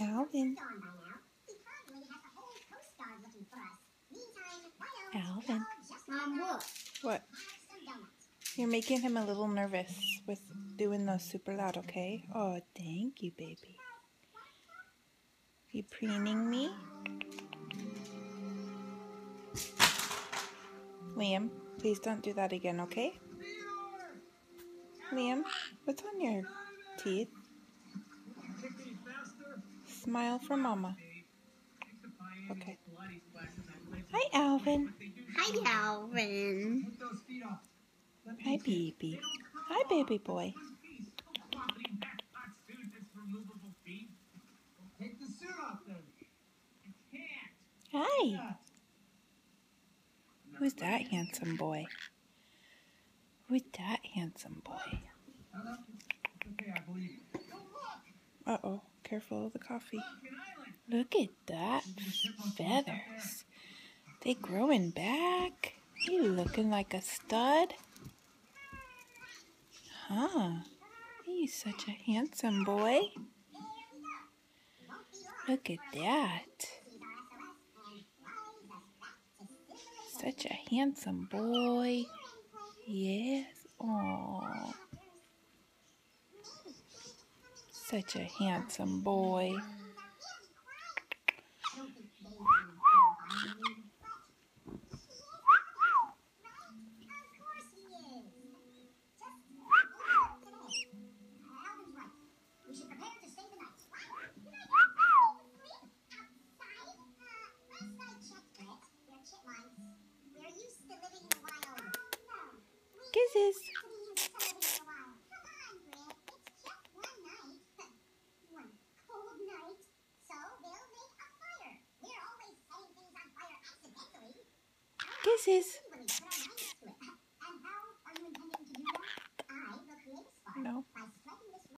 Alvin. Alvin. Mom, what? What? You're making him a little nervous with doing those super loud, okay? Oh, thank you, baby. You preening me? Liam, please don't do that again, okay? Liam, what's on your teeth? Smile for Mama. Okay. Hi, Alvin. Hi, Alvin. Hi, baby. Hi, baby boy. Hi. Who's that handsome boy? Who's that handsome boy? Uh-oh. Careful of the coffee. Look at that feathers. They growing back. You looking like a stud? Huh. He's such a handsome boy. Look at that. Such a handsome boy. Yes. Aww. Such a handsome boy. Kisses. Kisses.